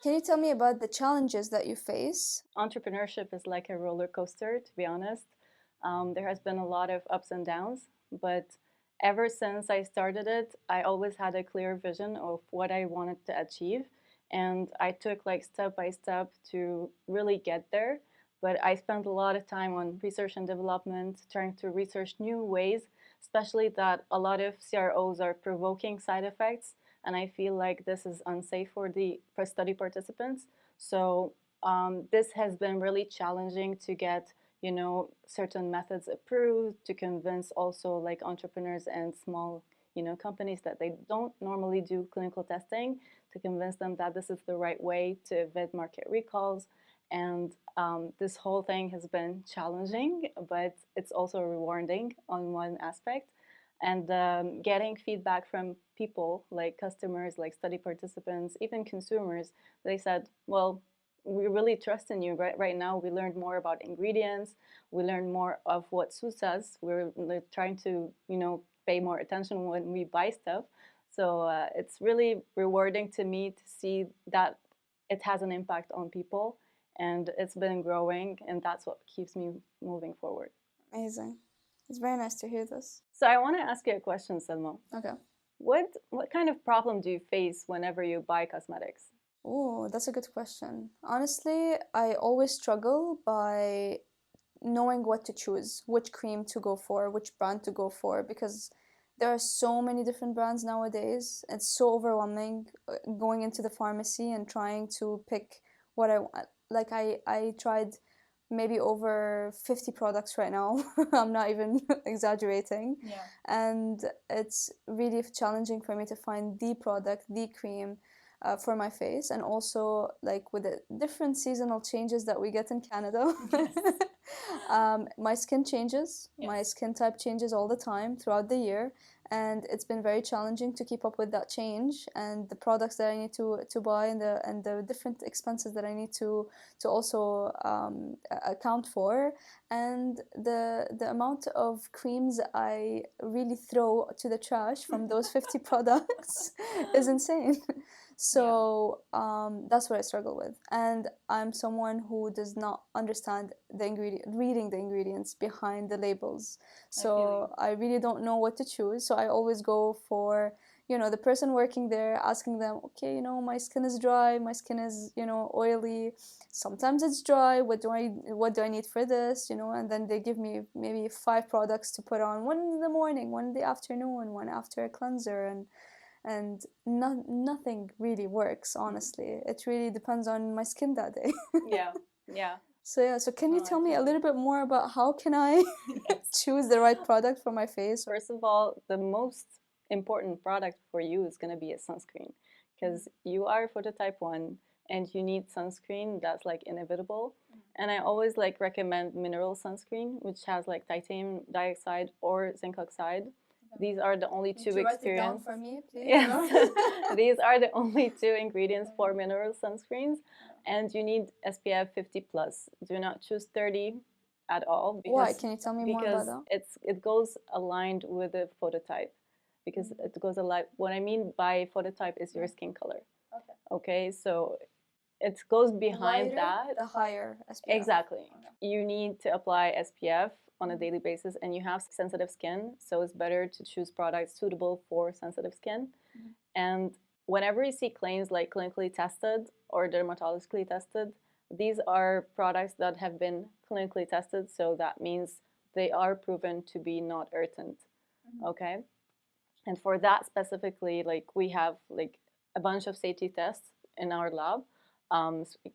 Can you tell me about the challenges that you face? Entrepreneurship is like a roller coaster, to be honest. There has been a lot of ups and downs, but ever since I started it, I always had a clear vision of what I wanted to achieve. And I took like step by step to really get there. But I spent a lot of time on research and development, trying to research new ways, especially that a lot of CROs are provoking side effects. And I feel like this is unsafe for the study participants. So this has been really challenging to get certain methods approved, to convince also like entrepreneurs and small companies that they don't normally do clinical testing, to convince them that this is the right way to avoid market recalls. And this whole thing has been challenging, but it's also rewarding on one aspect. And getting feedback from people like customers, like study participants, even consumers, they said, well, we really trust in you. Right now, we learned more about ingredients. We learned more of what suits us. We're trying to, pay more attention when we buy stuff. So it's really rewarding to me to see that it has an impact on people, and it's been growing, and that's what keeps me moving forward. Amazing. It's very nice to hear this. So I want to ask you a question, Selma. Okay. What kind of problem do you face whenever you buy cosmetics? Oh, that's a good question. Honestly, I always struggle by knowing what to choose, which cream to go for, which brand to go for, because there are so many different brands nowadays. It's so overwhelming going into the pharmacy and trying to pick what I want. Like I tried maybe over 50 products right now. I'm not even exaggerating. Yeah. And it's really challenging for me to find the product, the cream for my face. And also, like with the different seasonal changes that we get in Canada, Yes. my skin changes. My Yes. skin type changes all the time throughout the year. And it's been very challenging to keep up with that change and the products that I need to buy and the different expenses that I need to also account for, and the amount of creams I really throw to the trash from those 50 products is insane. So that's what I struggle with, and I'm someone who does not understand reading the ingredients behind the labels. So I really don't know what to choose. So I always go for the person working there, asking them, okay, my skin is dry, my skin is oily, sometimes it's dry, what do I need for this, and then they give me maybe 5 products to put on, one in the morning, one in the afternoon, one after a cleanser, and nothing really works, honestly. It really depends on my skin that day. Yeah. Yeah. So yeah, so can you No, I tell me feel a you. little bit more about how can I Yes. choose the right product for my face? First of all, the most important product for you is going to be a sunscreen, because you are phototype 1 and you need sunscreen. That's like inevitable. And I always like recommend mineral sunscreen, which has like titanium dioxide or zinc oxide. These are the only two experience. For me, please? Yes. These are the only two ingredients for mineral sunscreens, and you need SPF 50 plus. Do not choose 30 at all, Why? because Can you tell me more about because that? it goes aligned with the phototype, because it goes aligned. What I mean by phototype is your skin color. Okay, so it goes behind that. The higher SPF. Exactly. You need to apply SPF on a daily basis, and you have sensitive skin, so it's better to choose products suitable for sensitive skin. And whenever you see claims like clinically tested or dermatologically tested, these are products that have been clinically tested, so that means they are proven to be not irritant. Okay? And for that specifically, like we have like a bunch of safety tests in our lab.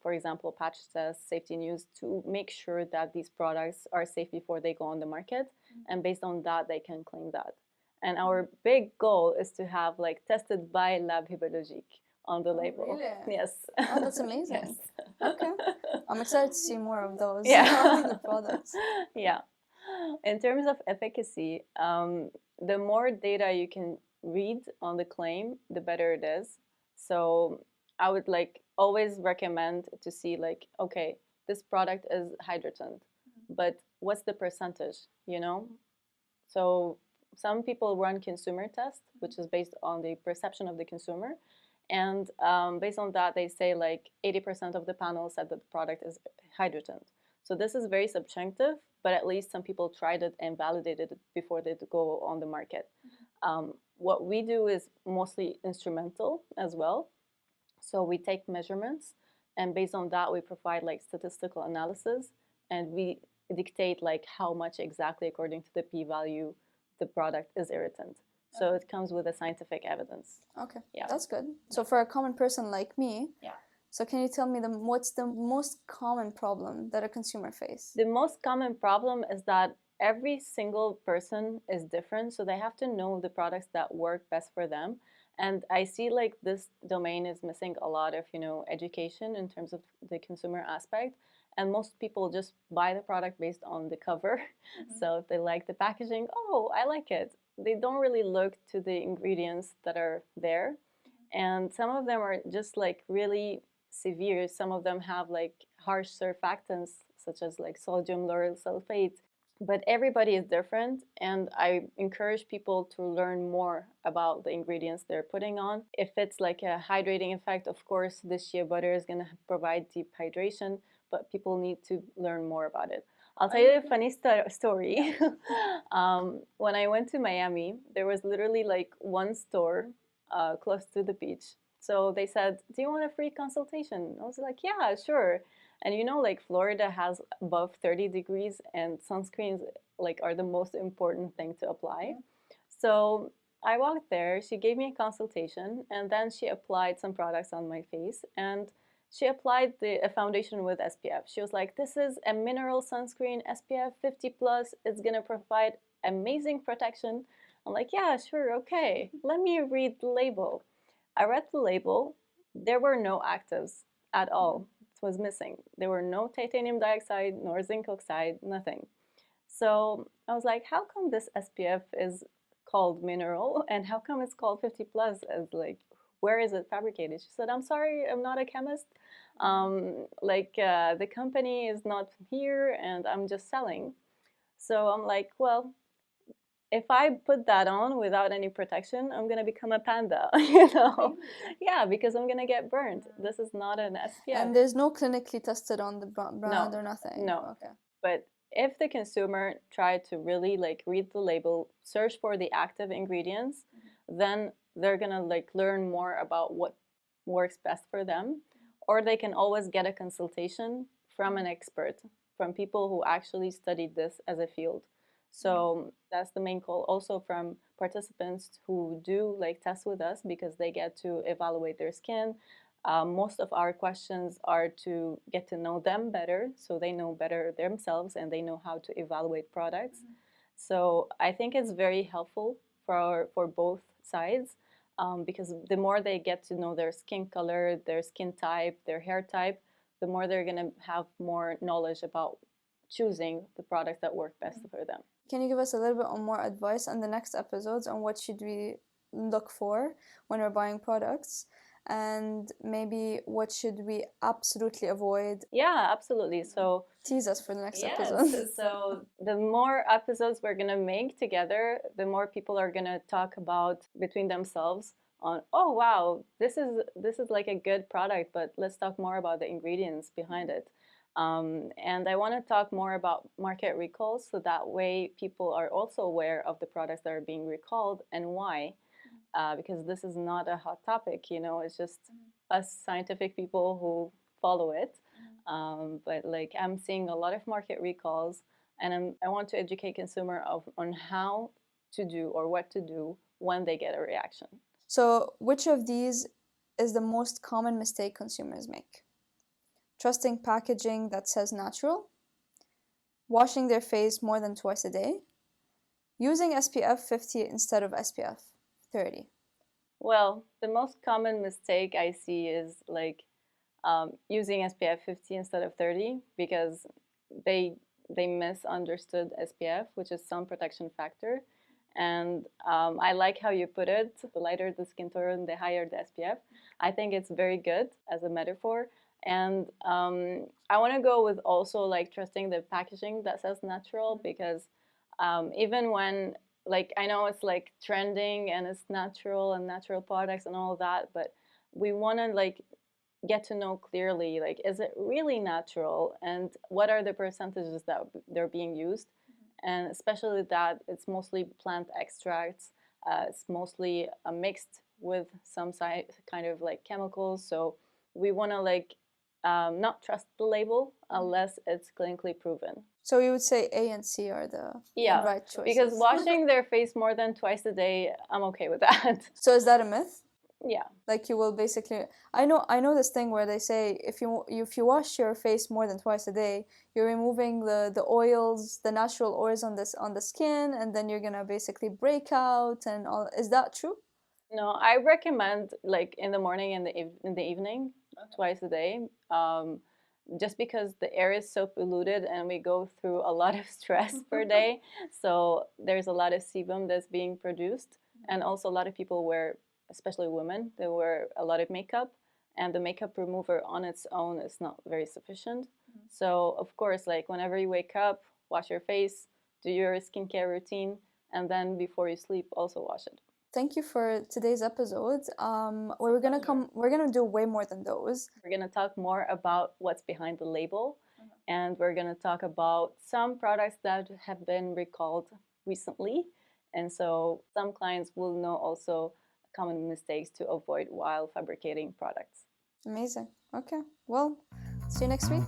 For example, patch tests, safety news, to make sure that these products are safe before they go on the market. And based on that, they can claim that. And our big goal is to have like tested by Lab Hippologique on the label. Really? Yes. Oh, that's amazing. Yes. Okay. I'm excited to see more of those. Yeah. The products. Yeah. In terms of efficacy, the more data you can read on the claim, the better it is. So I would like always recommend to see like, okay, this product is hydratant, but what's the percentage, you know? So some people run consumer tests, which is based on the perception of the consumer, And based on that, they say like 80% of the panel said that the product is hydrogen. So this is very subjective, but at least some people tried it and validated it before they go on the market. What we do is mostly instrumental as well. So we take measurements, and based on that, we provide like statistical analysis, and we dictate like how much exactly according to the p-value the product is irritant. So it comes with a scientific evidence. Okay, Yeah, that's good. So for a common person like me, yeah. So can you tell me what's the most common problem that a consumer face? The most common problem is that every single person is different, so they have to know the products that work best for them. And I see like this domain is missing a lot of, education in terms of the consumer aspect. And most people just buy the product based on the cover. So if they like the packaging, oh, I like it. They don't really look to the ingredients that are there. And some of them are just like really severe. Some of them have like harsh surfactants, such as like sodium lauryl sulfate. But everybody is different, and I encourage people to learn more about the ingredients they're putting on. If it's like a hydrating effect, of course, the shea butter is going to provide deep hydration, but people need to learn more about it. I'll tell you a funny story. When I went to Miami, there was literally like one store close to the beach. So they said, "Do you want a free consultation?" I was like, "Yeah, sure." And like Florida has above 30 degrees, and sunscreens like are the most important thing to apply. So I walked there. She gave me a consultation, and then she applied some products on my face, and she applied a foundation with SPF. She was like, "This is a mineral sunscreen, SPF 50 plus. It's gonna provide amazing protection." I'm like, "Yeah, sure, okay. Let me read the label." I read the label. There were no actives at all. It was missing. There were no titanium dioxide, nor zinc oxide, nothing. So I was like, how come this SPF is called mineral, and how come it's called 50 plus? As like, where is it fabricated? She said, "I'm sorry, I'm not a chemist. The company is not here, and I'm just selling." So I'm like, well, if I put that on without any protection, I'm gonna become a panda, Yeah, because I'm gonna get burned. This is not an SPF. And there's no clinically tested on the brand No, or nothing? no. Okay. But if the consumer tried to really like read the label, search for the active ingredients, then they're gonna like learn more about what works best for them, or they can always get a consultation from an expert, from people who actually studied this as a field. So that's the main call, also from participants who do like tests with us, because they get to evaluate their skin. Most of our questions are to get to know them better, so they know better themselves and they know how to evaluate products. So I think it's very helpful for both sides, because the more they get to know their skin color, their skin type, their hair type, the more they're going to have more knowledge about choosing the products that work best for them. Can you give us a little bit more advice on the next episodes on what should we look for when we're buying products? And maybe what should we absolutely avoid? Yeah, absolutely. So tease us for the next yes, episode. So the more episodes we're gonna make together, the more people are gonna talk about between themselves on, oh wow, this is like a good product, but let's talk more about the ingredients behind it. And I want to talk more about market recalls, so that way people are also aware of the products that are being recalled and why. Because this is not a hot topic, it's just us scientific people who follow it. But like I'm seeing a lot of market recalls, and I want to educate consumer on how to do or what to do when they get a reaction. So which of these is the most common mistake consumers make? Trusting packaging that says natural, washing their face more than twice a day, using SPF 50 instead of SPF 30. Well, the most common mistake I see is like using SPF 50 instead of 30, because they misunderstood SPF, which is sun protection factor. And I like how you put it, the lighter the skin tone, the higher the SPF. I think it's very good as a metaphor. And I want to go with also like trusting the packaging that says natural, because even when, like, I know it's like trending and it's natural and natural products and all that, but we want to like get to know clearly, like, is it really natural, and what are the percentages that they're being used, and especially that it's mostly plant extracts, it's mostly mixed with some kind of like chemicals. So we want to like not trust the label unless it's clinically proven. So you would say A and C are the Yeah, right because choices. washing their face more than twice a day, I'm okay with that. So is that a myth? Yeah. Like you will basically, I know this thing where they say if you wash your face more than twice a day, you're removing the oils, the natural oils on the skin, and then you're gonna basically break out and all. Is that true? No, I recommend like in the morning and in the evening, twice a day. Just because the air is so polluted and we go through a lot of stress per day, so there's a lot of sebum that's being produced, and also a lot of people wear, especially women, they wear a lot of makeup, and the makeup remover on its own is not very sufficient. So of course, like whenever you wake up, wash your face, do your skincare routine, and then before you sleep, also wash it. Thank you for today's episode. We're gonna do way more than those. We're going to talk more about what's behind the label, and we're going to talk about some products that have been recalled recently. And so some clients will know also common mistakes to avoid while fabricating products. Amazing. Okay. Well, see you next week.